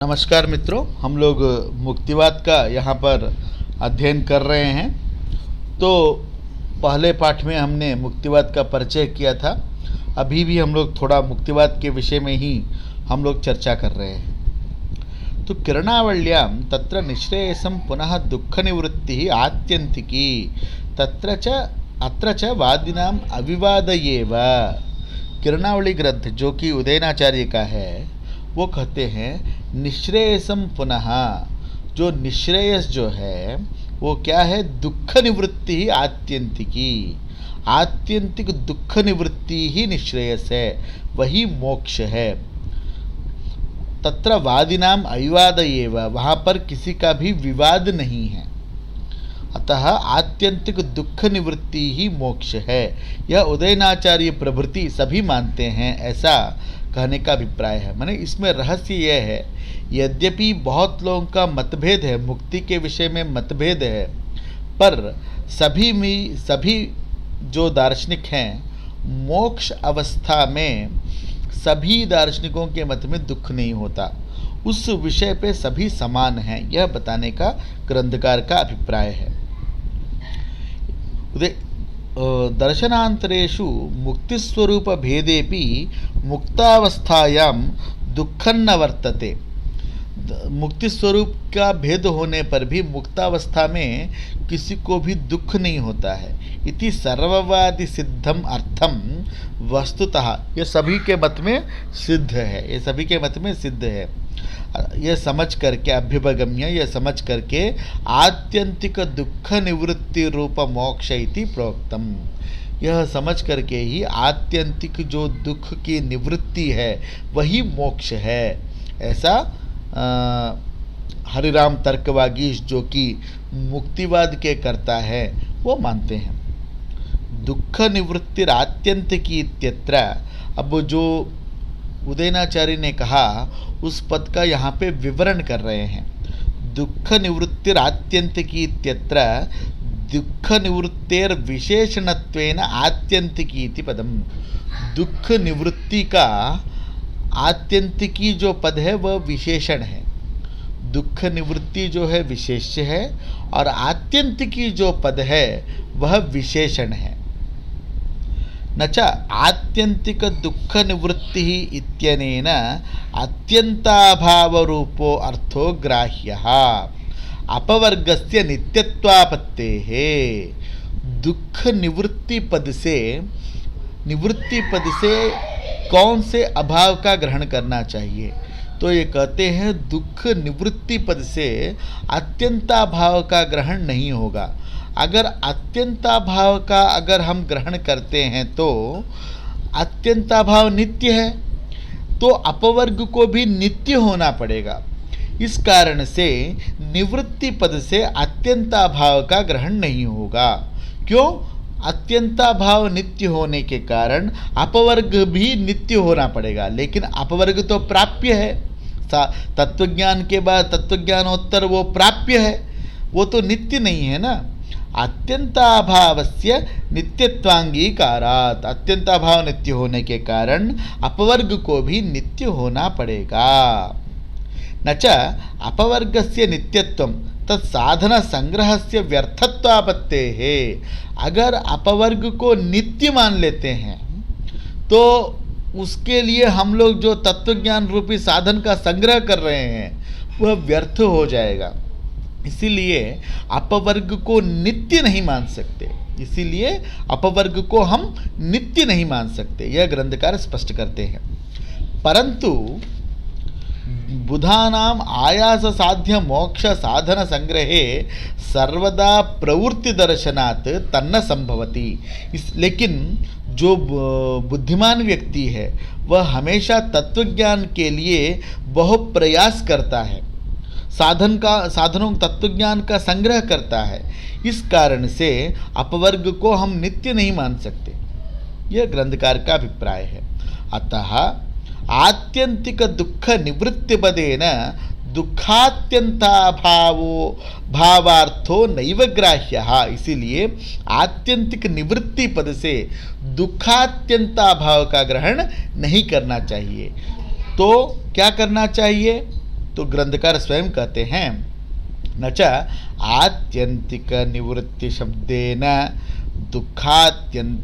नमस्कार मित्रों, हम लोग मुक्तिवाद का यहाँ पर अध्ययन कर रहे हैं। तो पहले पाठ में हमने मुक्तिवाद का परिचय किया था। अभी भी हम लोग थोड़ा मुक्तिवाद के विषय में ही हम लोग चर्चा कर रहे हैं। तो किरणावल्यां तत्र निःश्रेयसं पुनः दुःखनिवृत्तिः आत्यंतिकी तत्र च अत्र च वादिनाम् अविवादयेव। किरणावली ग्रंथ जो कि उदयनाचार्य का है, वो कहते हैं निःश्रेयसम पुनः, जो निःश्रेयस जो है वो क्या है, दुख निवृत्ति ही आत्यंतिकी, आत्यंतिक दुख निवृत्ति ही निःश्रेयस है, वही मोक्ष है। तत्र वादिनाम अविवादयेव, वहाँ पर किसी का भी विवाद नहीं है। अतः आत्यंतिक दुख निवृत्ति ही मोक्ष है, यह उदयनाचार्य प्रभृति सभी मानते हैं, ऐसा कहने का अभिप्राय है। माने इसमें रहस्य यह है, यद्यपि बहुत लोगों का मतभेद है, मुक्ति के विषय में मतभेद है, पर सभी जो दार्शनिक हैं, मोक्ष अवस्था में सभी दार्शनिकों के मत में दुख नहीं होता, उस विषय पे सभी समान हैं, यह बताने का ग्रंथकार का अभिप्राय है। दर्शनांतरेषु मुक्तिस्वरूप भेदेपि मुक्तावस्थायां दुःखं न वर्तते। मुक्ति स्वरूप का भेद होने पर भी मुक्तावस्था में किसी को भी दुख नहीं होता है। इति सर्ववादि सिद्धम अर्थम वस्तुतः, ये सभी के मत में सिद्ध है, ये सभी के मत में सिद्ध है। यह समझ करके अभ्युपगम्य, यह समझ करके आत्यंतिक दुख निवृत्ति रूप मोक्ष इति प्रोक्तम, यह समझ करके ही आत्यंतिक जो दुख की निवृत्ति है वही मोक्ष है, ऐसा हरिराम तर्कवागीश जो कि मुक्तिवाद के करता है वो मानते हैं। दुख निवृत्तिर आत्यंतिकी इत्यत्र, अब जो उदयनाचार्य ने कहा उस पद का यहाँ पे विवरण कर रहे हैं। दुख निवृत्तिर आत्यंतिकी इत्यत्र दुख निवृत्तेर विशेषणत्वेन आत्यंतिकी इति पदम। दुख निवृत्ति का आत्यंतिकी जो पद है वह विशेषण है, दुख निवृत्ति जो है विशेष्य है, और आत्यंतिकी जो पद है वह विशेषण है। न च आत्यंतिक दुख निवृत्ति इत्यनेन अत्यंताभावरूपो अर्थो ग्राह्यः अपवर्गस्य नित्यत्वापत्तेः। दुख निवृत्ति पद से कौन से अभाव का ग्रहण करना चाहिए, तो ये कहते हैं दुख निवृत्ति पद से अत्यंताभाव का ग्रहण नहीं होगा। अगर अत्यंताभाव का अगर हम ग्रहण करते हैं तो अत्यंताभाव नित्य है, तो अपवर्ग को भी नित्य होना पड़ेगा। इस कारण से निवृत्ति पद से अत्यंताभाव का ग्रहण नहीं होगा। क्यों? अत्यंताभाव नित्य होने के कारण अपवर्ग भी नित्य होना पड़ेगा, लेकिन अपवर्ग तो प्राप्य है, तत्वज्ञान के बाद तत्वज्ञानोत्तर वो प्राप्य है, वो तो नित्य नहीं है ना। अत्यंताभावस्य नित्यत्वांगीकारात्, अत्यंताभाव नित्य होने के कारण अपवर्ग को भी नित्य होना पड़ेगा। न च अपवर्गस्य नित्यत्वं तत्साधन संग्रहस्य व्यर्थत्वापत्तेः। अगर अपवर्ग को नित्य मान लेते हैं तो उसके लिए हम लोग जो तत्वज्ञान रूपी साधन का संग्रह कर रहे हैं वह व्यर्थ हो जाएगा। इसीलिए अपवर्ग को नित्य नहीं मान सकते, इसीलिए अपवर्ग को हम नित्य नहीं मान सकते, यह ग्रंथकार स्पष्ट करते हैं। परंतु बुधानाम आयास साध्य मोक्ष साधन संग्रहे सर्वदा प्रवृत्ति दर्शनात् तन्न संभवति। लेकिन जो बुद्धिमान व्यक्ति है वह हमेशा तत्वज्ञान के लिए बहु प्रयास करता है, साधनों तत्वज्ञान का संग्रह करता है। इस कारण से अपवर्ग को हम नित्य नहीं मान सकते, यह ग्रंथकार का अभिप्राय है। अतः आत्यंतिक दुख निवृत्ति पदेन भावार्थो नैव ग्राह्यः। इसीलिए आत्यंतिक निवृत्ति पद से दुखात्यंताभाव का ग्रहण नहीं करना चाहिए। तो क्या करना चाहिए? तो ग्रंथकार स्वयं कहते हैं न च आत्यंतिक निवृत्ति शब्देन दुःखात्यंताभावरूपो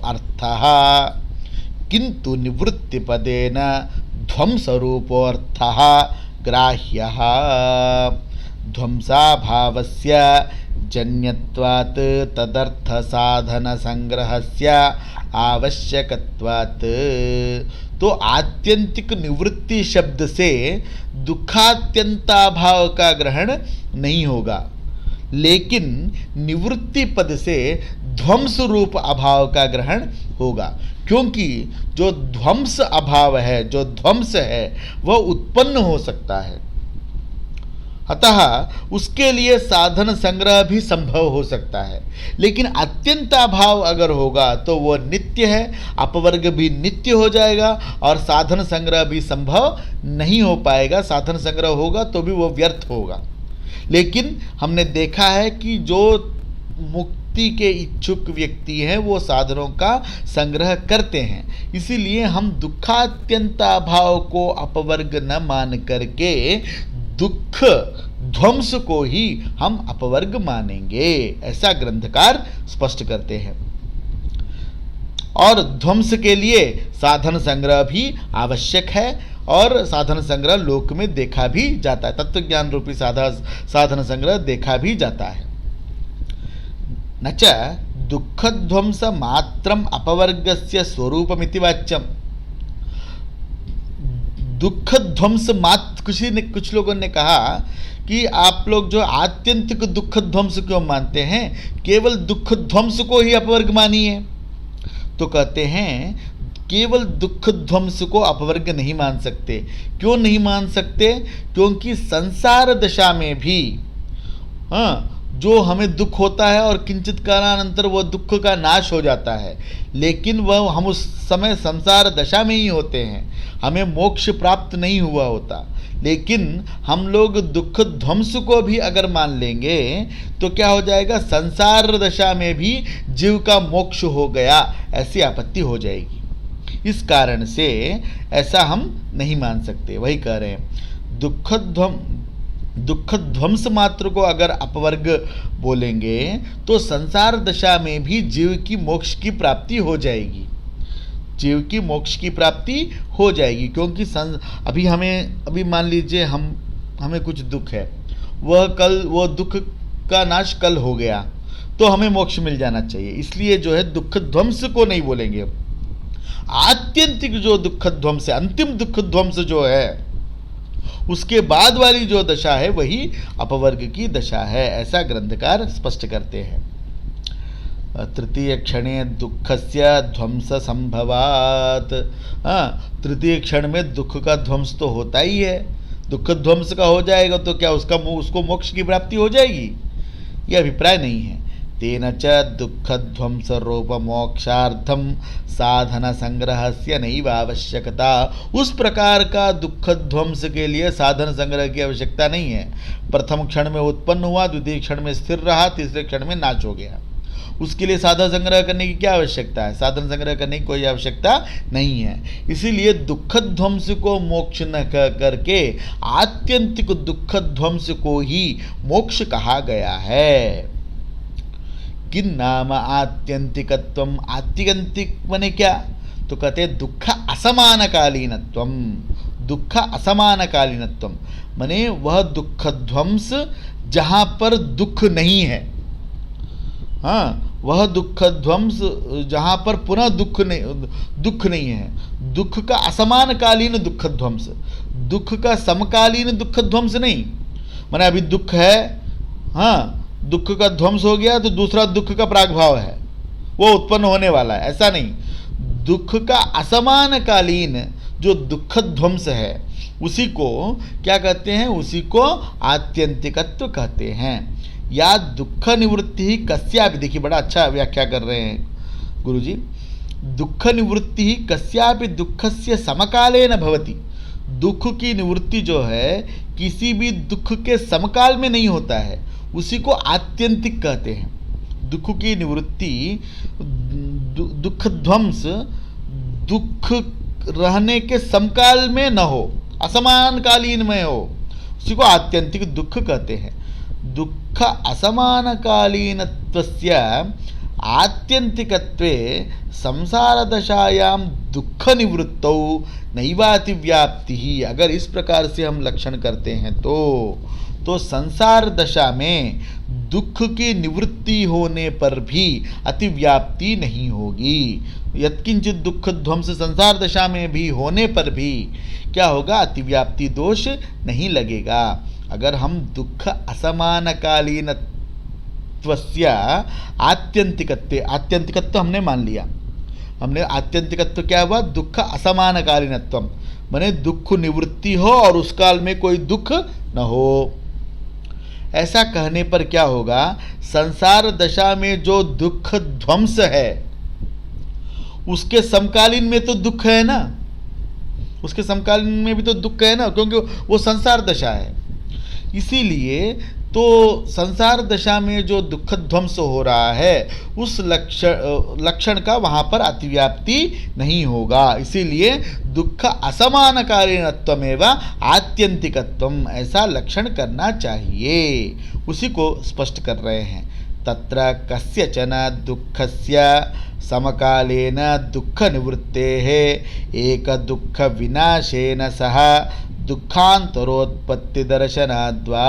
अर्थः किंतु निवृत्ति पदेन ध्वंसरूपो अर्थः ग्राह्यः। ध्वंसाभावस्य जन्यत्वात् तदर्थ साधन संग्रहस्य आवश्यकत्वात्। तो आत्यंतिक निवृत्ति शब्द से दुखात्यंताभाव का ग्रहण नहीं होगा, लेकिन निवृत्ति पद से ध्वंस रूप अभाव का ग्रहण होगा, क्योंकि जो ध्वंस अभाव है, जो ध्वंस है, वह उत्पन्न हो सकता है। अतः उसके लिए साधन संग्रह भी संभव हो सकता है, लेकिन अत्यंताभाव अगर होगा तो वह नित्य है, अपवर्ग भी नित्य हो जाएगा और साधन संग्रह भी संभव नहीं हो पाएगा। साधन संग्रह होगा तो भी वह व्यर्थ होगा। लेकिन हमने देखा है कि जो मुक्ति के इच्छुक व्यक्ति हैं वो साधनों का संग्रह करते हैं, इसीलिए हम दुखात्यंताभाव को अपवर्ग न मान करके दुख ध्वंस को ही हम अपवर्ग मानेंगे, ऐसा ग्रंथकार स्पष्ट करते हैं। और ध्वंस के लिए साधन संग्रह भी आवश्यक है और साधन संग्रह लोक में देखा भी जाता है, तत्व ज्ञान रूपी साधन संग्रह देखा भी जाता है। न च दुख ध्वंस मात्रम अपवर्गस्य स्वरूपमिति वाच्यम। दुख ध्वंस मात्र, कुछ लोगों ने कहा कि आप लोग जो आत्यंतिक दुख ध्वंस क्यों मानते हैं, केवल दुख ध्वंस को ही अपवर्ग मानिए। तो कहते हैं केवल दुख ध्वंस को अपवर्ग नहीं मान सकते। क्यों नहीं मान सकते? क्योंकि संसार दशा में भी जो हमें दुख होता है और किंचित कालानंतर वह दुख का नाश हो जाता है, लेकिन वह हम उस समय संसार दशा में ही होते हैं, हमें मोक्ष प्राप्त नहीं हुआ होता। लेकिन हम लोग दुख ध्वंस को भी अगर मान लेंगे तो क्या हो जाएगा, संसार दशा में भी जीव का मोक्ष हो गया, ऐसी आपत्ति हो जाएगी। इस कारण से ऐसा हम नहीं मान सकते। वही कह रहे हैं दुख ध्वंस मात्र को अगर अपवर्ग बोलेंगे तो संसार दशा में भी जीव की मोक्ष की प्राप्ति हो जाएगी, जीव की मोक्ष की प्राप्ति हो जाएगी। क्योंकि अभी मान लीजिए हमें कुछ दुख है, वह दुख का नाश कल हो गया तो हमें मोक्ष मिल जाना चाहिए, इसलिए जो है दुख ध्वंस को नहीं बोलेंगे। आत्यंतिक जो दुख ध्वंस है, अंतिम दुख ध्वंस जो है, उसके बाद वाली जो दशा है वही अपवर्ग की दशा है, ऐसा ग्रंथकार स्पष्ट करते हैं। तृतीय क्षणे दुखस्य ध्वंस संभवात। तृतीय क्षण में दुख का ध्वंस तो होता ही है, दुख ध्वंस का हो जाएगा तो क्या उसको मोक्ष की प्राप्ति हो जाएगी? यह अभिप्राय नहीं है। तेन च दुख ध्वंस रूप मोक्षार्थम साधन संग्रहस्य नैव आवश्यकता। उस प्रकार का दुख ध्वंस के लिए साधन संग्रह की आवश्यकता नहीं है। प्रथम क्षण में उत्पन्न हुआ, द्वितीय क्षण में स्थिर रहा, तीसरे क्षण में नाश हो गया, उसके लिए साधन संग्रह करने की क्या आवश्यकता है? साधन संग्रह करने की कोई आवश्यकता नहीं है। इसीलिए दुख ध्वंस को मोक्ष न करके आत्यंतिक दुख ध्वंस को ही मोक्ष कहा गया है। किन नाम आत्यंतिकत्वम। आत्यंतिक माने क्या? तो कहते दुख असमानकालीनत्वम। दुख असमानकालीनत्वम माने वह दुख ध्वंस जहाँ पर दुख नहीं है, वह दुख ध्वंस जहाँ पर पुनः दुख नहीं है। दुख का असमानकालीन दुख ध्वंस, दुख का समकालीन दुख ध्वंस नहीं। माने अभी दुख है, दुख का ध्वंस हो गया तो दूसरा दुख का प्रागभाव है, वो उत्पन्न होने वाला है, ऐसा नहीं। दुख का असमानकालीन जो दुख ध्वंस है उसी को क्या कहते हैं? उसी को आत्यंतिकत्व कहते हैं। या दुख निवृत्ति ही कस्यापि, देखिए बड़ा अच्छा व्याख्या कर रहे हैं गुरुजी। दुख निवृत्ति ही कस्यापि दुखस्य समकालेन भवति। दुख की निवृत्ति जो है किसी भी दुख के समकाल में नहीं होता है, उसी को आत्यंतिक कहते हैं। दुख की निवृत्ति, दुख ध्वंस दुख रहने के समकाल में न हो, असमानकालीनमय हो, उसी को आत्यंतिक दुख कहते हैं। दुख असमानकालीनत्वस्य आत्यंतिकत्वे संसारदशायां दुख निवृत्तौ नैवातिव्याप्ति ही। अगर इस प्रकार से हम लक्षण करते हैं तो संसार दशा में दुख की निवृत्ति होने पर भी अतिव्याप्ति नहीं होगी। यत्किंचित दुख ध्वंस संसार दशा में भी होने पर भी क्या होगा, अतिव्याप्ति दोष नहीं लगेगा। अगर हम दुख असमानकालीनत्वस्य आत्यंतिकत्व हमने मान लिया, हमने आत्यंतिकत्व क्या हुआ, दुख असमानकालीनत्व, माने दुख निवृत्ति हो और उस काल में कोई दुख न हो। ऐसा कहने पर क्या होगा, संसार दशा में जो दुख ध्वंस है उसके समकालीन में तो दुख है ना, उसके समकालीन में भी तो दुख है ना, क्योंकि वो संसार दशा है। इसीलिए तो संसार दशा में जो दुख ध्वंस हो रहा है उस लक्षण का वहाँ पर अतिव्याप्ति नहीं होगा। इसीलिए दुख असमानकालीनत्वमेव आत्यंतिकत्वम, ऐसा लक्षण करना चाहिए। उसी को स्पष्ट कर रहे हैं। तत्र कस्यचन दुःखस्य समकालेन दुःख निवृत्तेः एक दुःख विनाशेन सह दुःखांतरोत्पत्ति दर्शनाद्वा।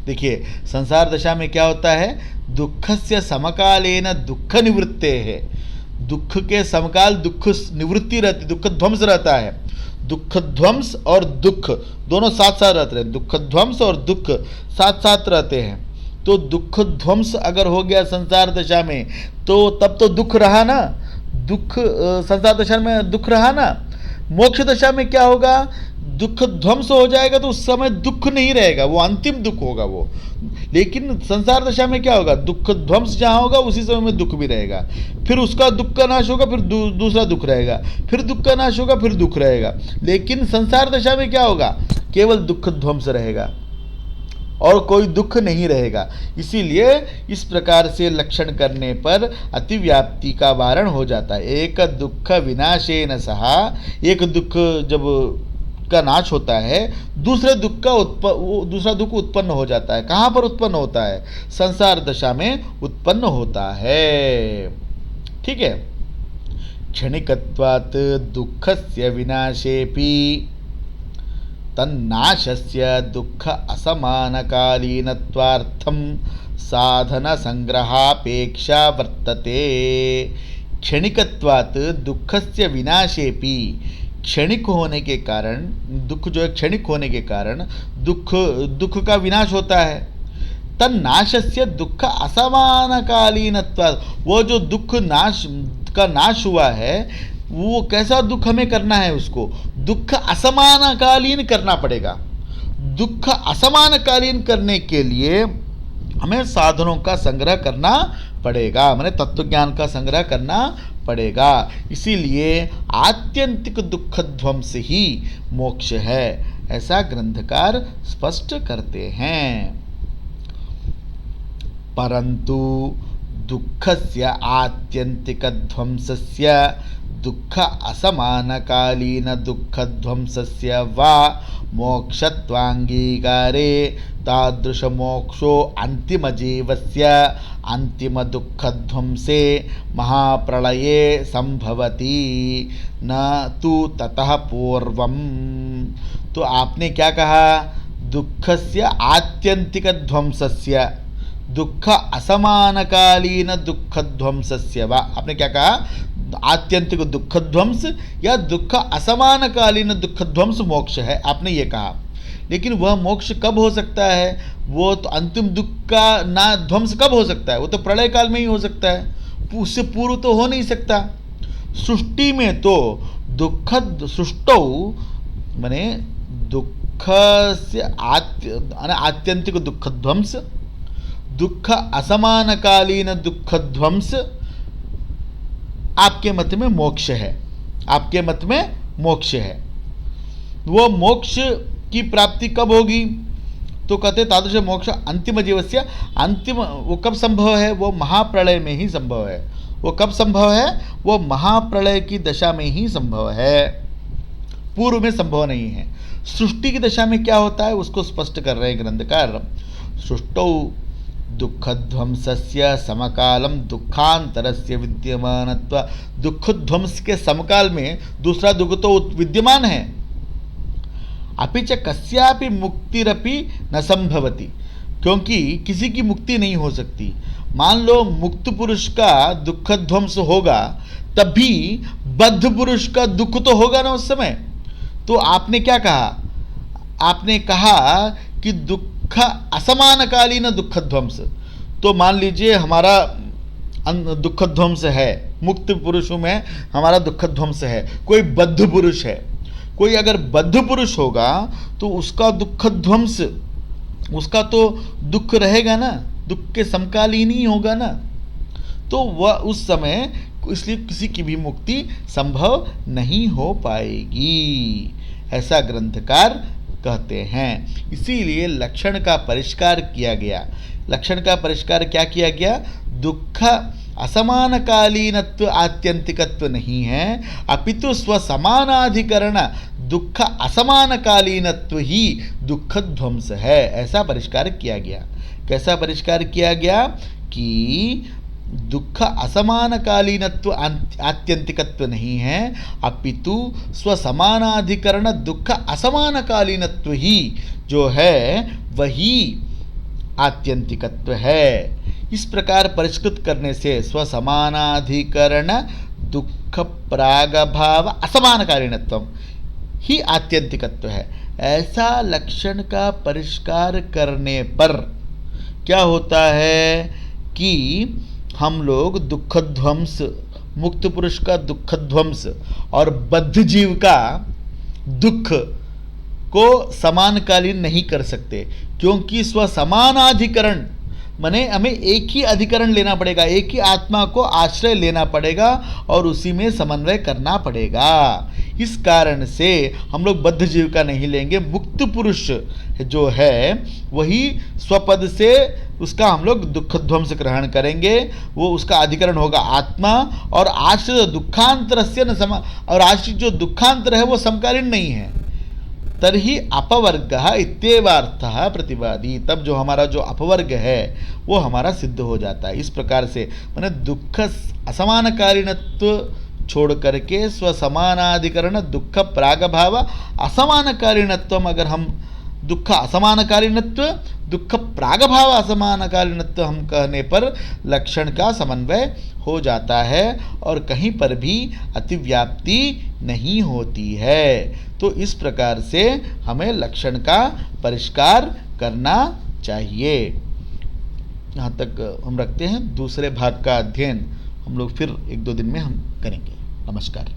देखिए संसार दशा में क्या होता है, दुःखस्य समकालेन दुःख निवृत्तेः, दुख के समकाल दुख निवृत्ति रहती, दुख ध्वंस रहता है। दुख ध्वंस और दुख दोनों साथ साथ रहते हैं, दुख ध्वंस और दुख साथ साथ रहते हैं। तो दुख ध्वंस अगर हो गया संसार दशा में तो तब तो दुख रहा ना, दुख संसार दशा में दुख रहा ना। मोक्ष दशा में क्या होगा, दुख ध्वंस हो जाएगा तो उस समय दुख नहीं रहेगा, वो अंतिम दुख होगा वो। लेकिन संसार दशा में क्या होगा, दुख ध्वंस जहाँ होगा उसी समय में दुख भी रहेगा, फिर उसका दुख का नाश होगा, फिर दूसरा दुख रहेगा, फिर दुख का नाश होगा, फिर दुख रहेगा। लेकिन संसार दशा में क्या होगा, केवल दुख ध्वंस रहेगा और कोई दुख नहीं रहेगा। इसीलिए इस प्रकार से लक्षण करने पर अतिव्याप्ति का वारण हो जाता है। एक दुख विनाशेन सहा, एक दुख जब का नाश होता है दूसरे दुख का दूसरा दुख उत्पन्न हो जाता है। कहाँ पर उत्पन्न होता है, संसार दशा में उत्पन्न होता है। ठीक है। क्षणिकत्वात् दुःखस्य विनाशेपि तन्नाशस्य दुःख असमानकालीनत्वार्थं साधन संग्रहापेक्षा वर्तते। क्षणिकत्वात् दुःखस्य विनाशेपि, क्षणिक होने के कारण, दुख जो है क्षणिक होने के कारण दुख का विनाश होता है। तन्नाशस्य दुःख असमानकालीनत्वात्, वो जो दुख का नाश हुआ है वो कैसा दुख हमें करना है, उसको दुख असमानकालीन करना पड़ेगा। दुख असमानकालीन करने के लिए हमें साधनों का संग्रह करना पड़ेगा, माने तत्वज्ञान का संग्रह करना पड़ेगा। इसीलिए आत्यंतिक दुख ध्वंस ही मोक्ष है, ऐसा ग्रंथकार स्पष्ट करते हैं। परंतु दुःखस्य आत्यंतिक ध्वंसस्य दुःख असमानकालीन दुःख ध्वंसस्य वा मोक्षत्वांगीकारे तादृश मोक्षो अंतिमजीवस्य अंतिम दुःख ध्वंसे महाप्रलये संभवति न तु ततः पूर्वम। तो आपने क्या कहा, दुःखस्य आत्यंतिक ध्वंसस्य दुःख असमानकालीन दुःख ध्वंसस्य वा, आपने क्या कहा, आत्यंतिक दुःख ध्वंस या दुःख असमानकालीन दुःख ध्वंस मोक्ष है, आपने ये कहा। लेकिन वह मोक्ष कब हो सकता है, वो तो अंतिम दुख का ना ध्वंस कब हो सकता है, वो तो प्रलय काल में ही हो सकता है, उससे पूर्व तो हो नहीं सकता। सृष्टि में तो दुःख सृष्टौ माने दुःख से आत्यंतिक दुःख ध्वंस, दुःख असमानकालीन दुःख ध्वंस आपके मत में मोक्ष है, आपके मत में मोक्ष है। वो मोक्ष की प्राप्ति कब होगी, तो कहते तादृश मोक्ष अंतिम जीवस्य, अंतिम वो कब संभव है, वो महाप्रलय में ही संभव है। वो कब संभव है, वो महाप्रलय की दशा में ही संभव है, पूर्व में संभव नहीं है। सृष्टि की दशा में क्या होता है उसको स्पष्ट कर रहे हैं ग्रंथकार। सृष्टौ दुःखध्वंसस्य समकालम दुःखांतरस्य विद्यमानत्व। दुःखध्वंस के समकाल में दूसरा दुख तो विद्यमान है। अपि च कस्यापि मुक्तिरपि न संभवति, क्योंकि किसी की मुक्ति नहीं हो सकती। मान लो मुक्त पुरुष का दुख ध्वंस होगा, तब भी बद्ध पुरुष का दुख तो होगा ना उस समय। तो आपने क्या कहा? आपने कहा कि दुख असमानकालीन दुख ध्वंस। तो मान लीजिए हमारा दुख ध्वंस है, मुक्त पुरुषों में हमारा दुख ध्वंस है, कोई बद्ध पुरुष है। कोई अगर बद्ध पुरुष होगा तो उसका दुख ध्वंस, उसका तो दुख रहेगा ना, दुख के समकालीन ही होगा ना। तो वह उस समय इसलिए किसी की भी मुक्ति संभव नहीं हो पाएगी, ऐसा ग्रंथकार कहते हैं। इसीलिए लक्षण का परिष्कार किया गया। लक्षण का परिष्कार क्या किया गया? दुख असमानकालीनत्व आत्यंतिकत्व नहीं है, अपितु स्वसमानाधिकरण दुख असमानकालीनत्व ही दुख ध्वंस है, ऐसा परिष्कार किया गया। कैसा परिष्कार किया गया? कि दुख असमानकालीनत्व आत्यंतिकत्व नहीं है, अपितु स्वसमानाधिकरण दुख असमानकालीनत्व ही जो है वही आत्यंतिकत्व है। इस प्रकार परिष्कृत करने से स्वसमानाधिकरण दुख प्रागभाव असमानकालीनत्व ही आत्यंतिकत्व है। ऐसा लक्षण का परिष्कार करने पर क्या होता है कि हम लोग दुख ध्वंस, मुक्त पुरुष का दुख ध्वंस और बद्ध जीव का दुख को समानकालीन नहीं कर सकते, क्योंकि स्वसमानाधिकरण माने हमें एक ही अधिकरण लेना पड़ेगा, एक ही आत्मा को आश्रय लेना पड़ेगा और उसी में समन्वय करना पड़ेगा। इस कारण से हम लोग बद्ध जीव का नहीं लेंगे, मुक्त पुरुष जो है वही स्वपद से उसका हम लोग दुख ध्वंस ग्रहण करेंगे। वो उसका अधिकरण होगा आत्मा, और आश्रित दुखांतर से न समा, और आश्रित जो दुखांतर है वो समकालीन नहीं है। तर्हि अपवर्ग इत्येवार्थः प्रतिवादी, तब जो हमारा जो अपवर्ग है वो हमारा सिद्ध हो जाता है। इस प्रकार से माने दुख असमानकालीनत्व छोड़ करके स्वसमानाधिकरण दुख प्रागभाव असमानकालीनत्व, अगर हम दुख असमानकालीनत्व दुख प्रागभाव असमानकालीनत्व हम कहने पर लक्षण का समन्वय हो जाता है और कहीं पर भी अतिव्याप्ति नहीं होती है। तो इस प्रकार से हमें लक्षण का परिष्कार करना चाहिए। यहाँ तक हम रखते हैं। दूसरे भाग का अध्ययन हम लोग फिर 1-2 दिन में हम करेंगे। नमस्कार।